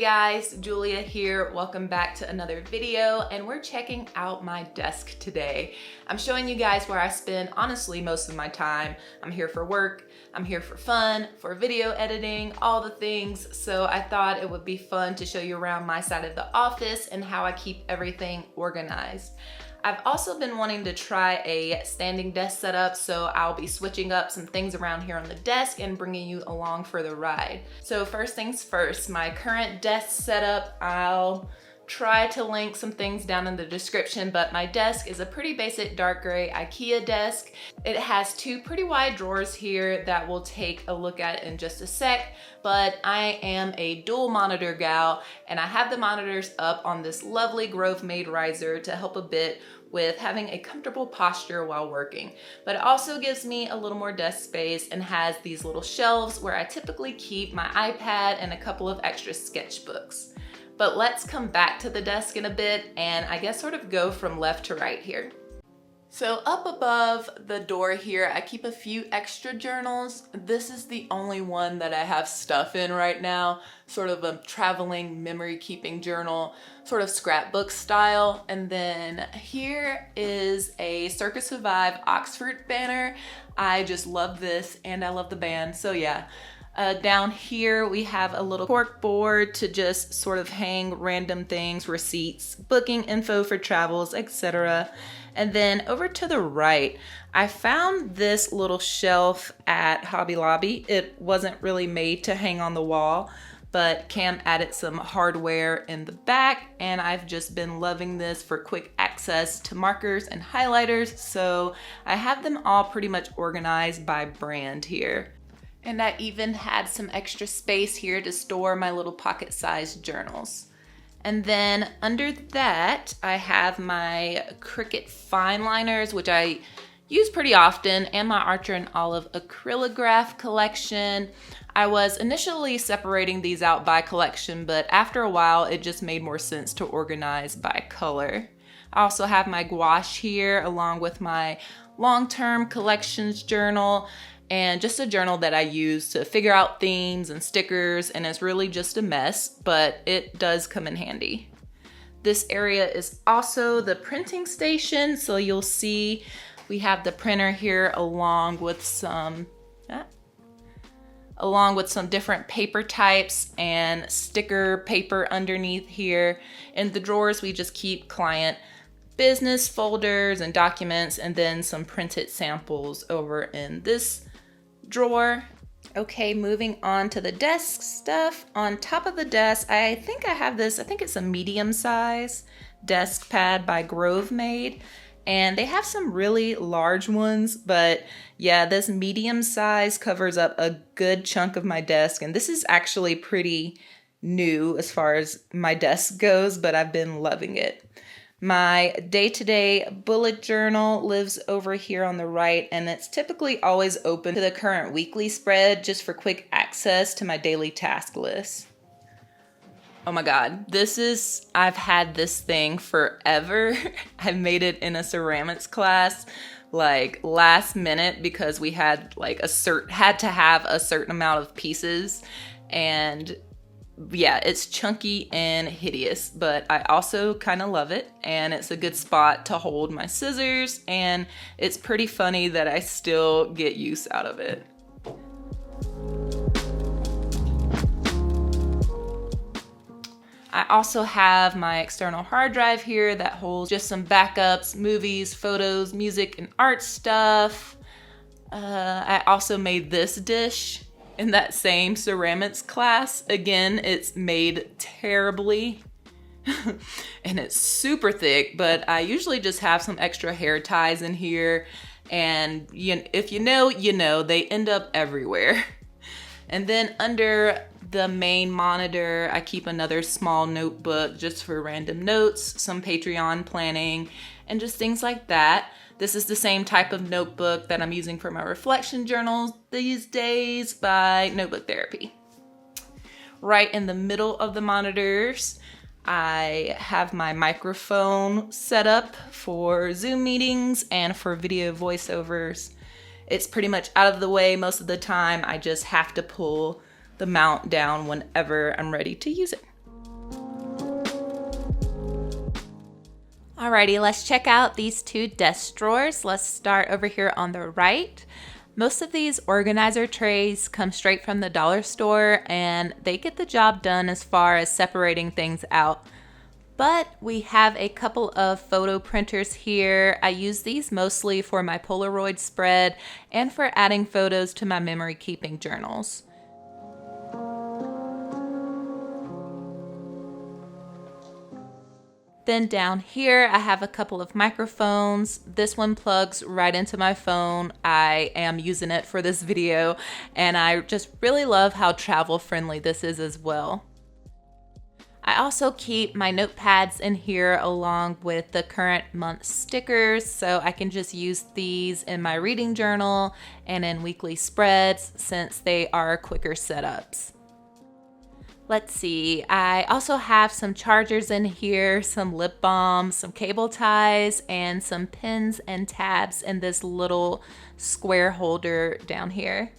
guys, Julia here. Welcome back to another video, and we're checking out my desk today. I'm showing you guys where I spend honestly most of my time. I'm here for work, I'm here for fun, for video editing, all the things. So I thought it would be fun to show you around my side of the office and how I keep everything organized. I've also been wanting to try a standing desk setup, so I'll be switching up some things around here on the desk and bringing you along for the ride. So first things first, my current desk setup, I'll try to link some things down in the description, but my desk is a pretty basic dark gray IKEA desk. It has two pretty wide drawers here that we'll take a look at in just a sec, but I am a dual monitor gal, and I have the monitors up on this lovely Grove made riser to help a bit with having a comfortable posture while working. But it also gives me a little more desk space and has these little shelves where I typically keep my iPad and a couple of extra sketchbooks. But let's come back to the desk in a bit and I guess sort of go from left to right here. So up above the door here, I keep a few extra journals. This is the only one that I have stuff in right now, sort of a traveling memory keeping journal, sort of scrapbook style. And then here is a Circus Survive Oxford banner. I just love this and I love the band, so yeah. Down here we have a little cork board to just sort of hang random things, receipts, booking info for travels, etc. And then over to the right, I found this little shelf at Hobby Lobby. It wasn't really made to hang on the wall, but Cam added some hardware in the back, and I've just been loving this for quick access to markers and highlighters, so I have them all pretty much organized by brand here. And I even had some extra space here to store my little pocket-sized journals. And then under that, I have my Cricut fine liners, which I use pretty often, and my Archer and Olive acrylograph collection. I was initially separating these out by collection, but after a while, it just made more sense to organize by color. I also have my gouache here, along with my long-term collections journal, and just a journal that I use to figure out themes and stickers, and it's really just a mess, but it does come in handy. This area is also the printing station, so you'll see we have the printer here along with some different paper types and sticker paper underneath here. In the drawers, we just keep client business folders and documents, and then some printed samples over in this drawer. Okay, moving on to the desk stuff. On top of the desk, I think I have this, I think it's a medium size desk pad by Grove Made, and they have some really large ones, but yeah, this medium size covers up a good chunk of my desk, and this is actually pretty new as far as my desk goes, but I've been loving it. My day-to-day bullet journal lives over here on the right, and it's typically always open to the current weekly spread just for quick access to my daily task list. Oh my god, I've had this thing forever. I made it in a ceramics class like last minute because we had like had to have a certain amount of pieces, and yeah, it's chunky and hideous, but I also kind of love it, and it's a good spot to hold my scissors, and it's pretty funny that I still get use out of it. I also have my external hard drive here that holds just some backups, movies, photos, music, and art stuff. I also made this dish in that same ceramics class. Again, it's made terribly and it's super thick, but I usually just have some extra hair ties in here, and if you know, they end up everywhere. And then under the main monitor, I keep another small notebook just for random notes, some Patreon planning, and just things like that. This is the same type of notebook that I'm using for my reflection journals these days by Notebook Therapy. Right in the middle of the monitors, I have my microphone set up for Zoom meetings and for video voiceovers. It's pretty much out of the way most of the time. I just have to pull the mount down whenever I'm ready to use it. Alrighty, let's check out these two desk drawers. Let's start over here on the right. Most of these organizer trays come straight from the dollar store and they get the job done as far as separating things out. But we have a couple of photo printers here. I use these mostly for my Polaroid spread and for adding photos to my memory keeping journals. Then down here, I have a couple of microphones. This one plugs right into my phone. I am using it for this video, and I just really love how travel friendly this is as well. I also keep my notepads in here along with the current month stickers, so I can just use these in my reading journal and in weekly spreads since they are quicker setups. Let's see, I also have some chargers in here, some lip balm, some cable ties, and some pins and tabs in this little square holder down here.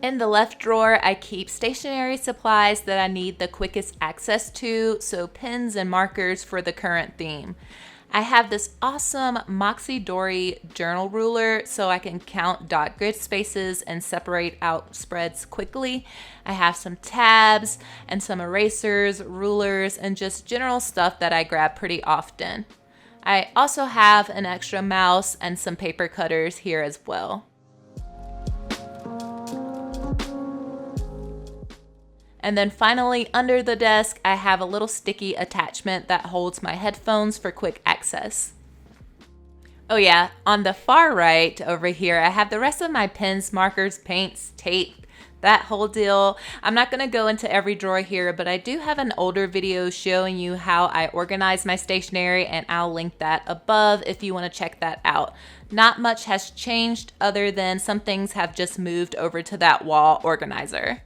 In the left drawer, I keep stationery supplies that I need the quickest access to, so pens and markers for the current theme. I have this awesome Moxie Dory journal ruler so I can count dot grid spaces and separate out spreads quickly. I have some tabs and some erasers, rulers, and just general stuff that I grab pretty often. I also have an extra mouse and some paper cutters here as well. And then finally, under the desk, I have a little sticky attachment that holds my headphones for quick access. Oh yeah, on the far right over here, I have the rest of my pens, markers, paints, tape, that whole deal. I'm not going to go into every drawer here, but I do have an older video showing you how I organize my stationery, and I'll link that above if you want to check that out. Not much has changed other than some things have just moved over to that wall organizer.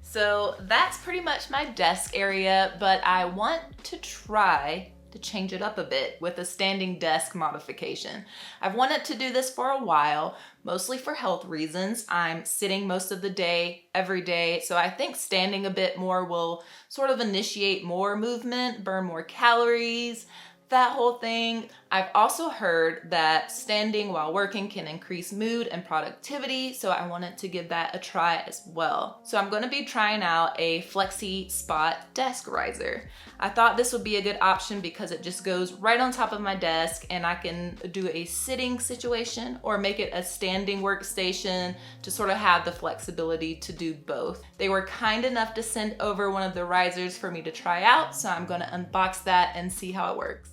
So that's pretty much my desk area, but I want to try to change it up a bit with a standing desk modification. I've wanted to do this for a while, mostly for health reasons. I'm sitting most of the day, every day, so I think standing a bit more will sort of initiate more movement, burn more calories, that whole thing. I've also heard that standing while working can increase mood and productivity, so I wanted to give that a try as well. So I'm going to be trying out a Flexispot desk riser. I thought this would be a good option because it just goes right on top of my desk and I can do a sitting situation or make it a standing workstation to sort of have the flexibility to do both. They were kind enough to send over one of the risers for me to try out, so I'm going to unbox that and see how it works.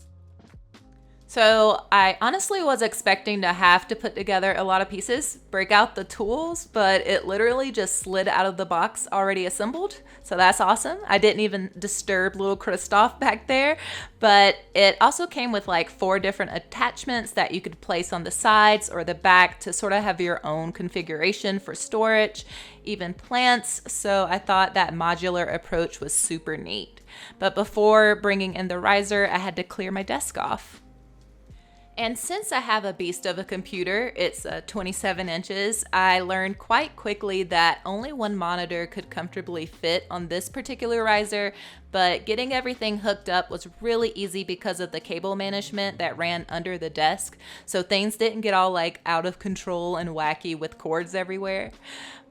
So I honestly was expecting to have to put together a lot of pieces, break out the tools, but it literally just slid out of the box already assembled. So that's awesome. I didn't even disturb little Christoph back there, but it also came with like 4 different attachments that you could place on the sides or the back to sort of have your own configuration for storage, even plants. So I thought that modular approach was super neat. But before bringing in the riser, I had to clear my desk off. And since I have a beast of a computer, it's 27 inches, I learned quite quickly that only one monitor could comfortably fit on this particular riser, but getting everything hooked up was really easy because of the cable management that ran under the desk, so things didn't get all like out of control and wacky with cords everywhere.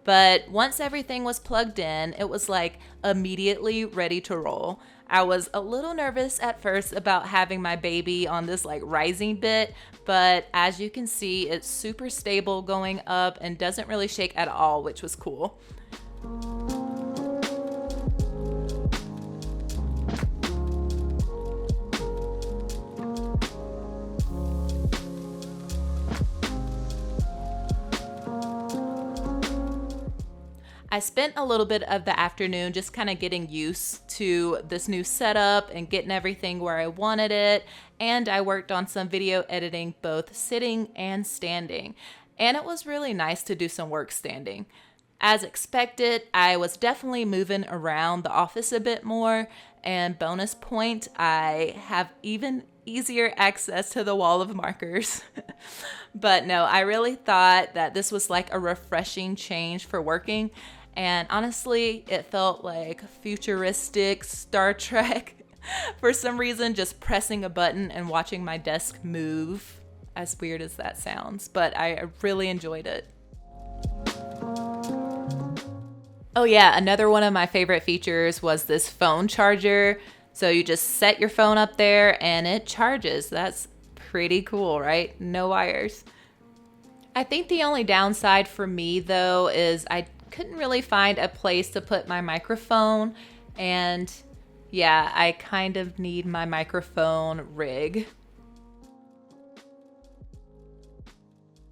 But once everything was plugged in, it was like immediately ready to roll. I was a little nervous at first about having my baby on this like rising bit, but as you can see, it's super stable going up and doesn't really shake at all, which was cool. I spent a little bit of the afternoon just kind of getting used to this new setup and getting everything where I wanted it, and I worked on some video editing both sitting and standing, and it was really nice to do some work standing. As expected, I was definitely moving around the office a bit more, and bonus point, I have even easier access to the wall of markers. But no, I really thought that this was like a refreshing change for working. And honestly, it felt like futuristic Star Trek. For some reason, just pressing a button and watching my desk move, as weird as that sounds, but I really enjoyed it. Oh yeah, another one of my favorite features was this phone charger. So you just set your phone up there and it charges. That's pretty cool, right? No wires. I think the only downside for me though is I couldn't really find a place to put my microphone, and yeah, I kind of need my microphone rig.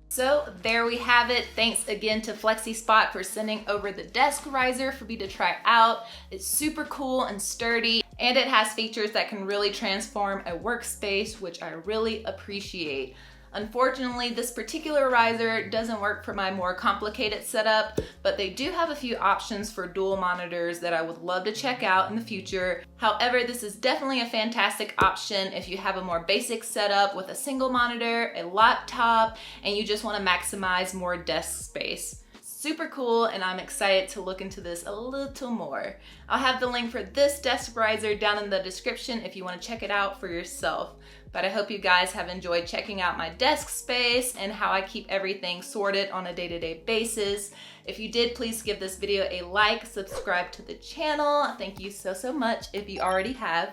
So there we have it. Thanks again to Flexispot for sending over the desk riser for me to try out. It's super cool and sturdy, and it has features that can really transform a workspace, which I really appreciate. Unfortunately, this particular riser doesn't work for my more complicated setup, but they do have a few options for dual monitors that I would love to check out in the future. However, this is definitely a fantastic option if you have a more basic setup with a single monitor, a laptop, and you just want to maximize more desk space. Super cool, and I'm excited to look into this a little more. I'll have the link for this desk riser down in the description if you want to check it out for yourself. But I hope you guys have enjoyed checking out my desk space and how I keep everything sorted on a day-to-day basis. If you did, please give this video a like, subscribe to the channel. Thank you so much if you already have,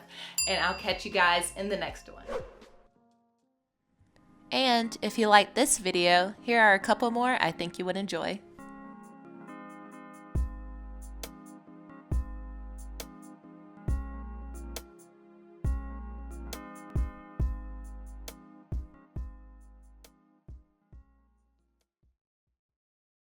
and I'll catch you guys in the next one. And if you like this video, here are a couple more I think you would enjoy.